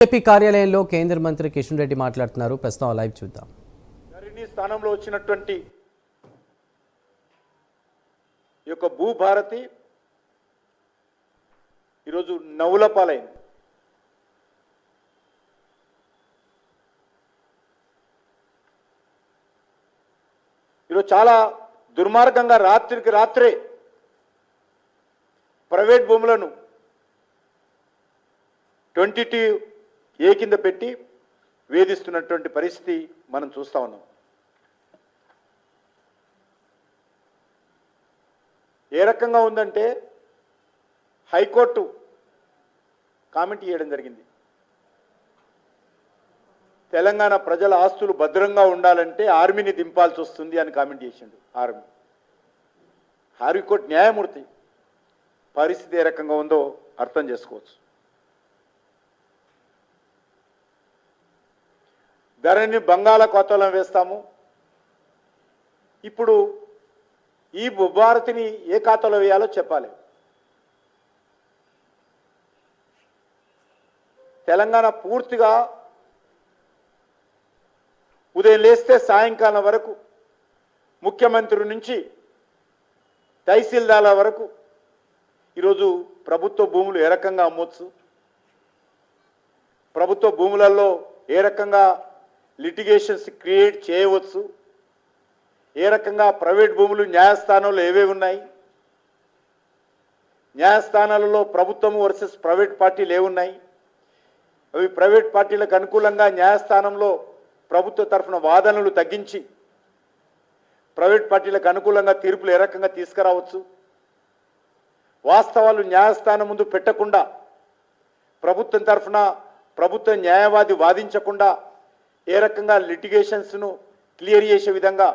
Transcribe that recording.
BJP కార్యాలయంలో కేంద్ర మంత్రి కిషన్ రెడ్డి మాట్లాడుతున్నారు. ప్రస్తుతం లైవ్ చూద్దాం. ధరణి స్థానంలో వచ్చినటువంటి ఈ యొక్క భూభారతి ఈరోజు నవ్వుల పాలైంది. ఈరోజు చాలా దుర్మార్గంగా రాత్రికి రాత్రే ప్రైవేట్ భూములను 22A కింద పెట్టి వేధిస్తున్నటువంటి పరిస్థితి మనం చూస్తా ఉన్నాం. ఏ రకంగా ఉందంటే హైకోర్టు కామెంట్ చేయడం జరిగింది. తెలంగాణ ప్రజల ఆస్తులు భద్రంగా ఉండాలంటే ఆర్మీని దింపాల్సి వస్తుంది అని కామెంట్ చేసిండు. హైకోర్టు న్యాయమూర్తి పరిస్థితి ఏ రకంగా ఉందో అర్థం చేసుకోవచ్చు. ధరణిని బంగాళాఖాతంలో వేస్తాము. ఇప్పుడు ఈ భూభారతిని ఏ ఖాతాలో వేయాలో చెప్పాలి. తెలంగాణ పూర్తిగా ఉదయం లేస్తే సాయంకాలం వరకు ముఖ్యమంత్రి నుంచి తహసీల్దార్ల వరకు ఈరోజు ప్రభుత్వ భూములు ఏ రకంగా అమ్మొచ్చు, ప్రభుత్వ భూములలో ఏ రకంగా లిటిగేషన్స్ క్రియేట్ చేయవచ్చు, ఏ రకంగా ప్రైవేట్ భూములు న్యాయస్థానంలో ఏవేవి ఉన్నాయి, న్యాయస్థానాలలో ప్రభుత్వం వర్సెస్ ప్రైవేట్ పార్టీలు ఏమున్నాయి, అవి ప్రైవేట్ పార్టీలకు అనుకూలంగా న్యాయస్థానంలో ప్రభుత్వ తరఫున వాదనలు తగ్గించి ప్రైవేట్ పార్టీలకు అనుకూలంగా తీర్పులు ఏ రకంగా తీసుకురావచ్చు, వాస్తవాలు న్యాయస్థానం ముందు పెట్టకుండా ప్రభుత్వం తరఫున ప్రభుత్వ న్యాయవాది వాదించకుండా ఏ రకంగా లిటిగేషన్స్ను క్లియర్ చేసే విధంగా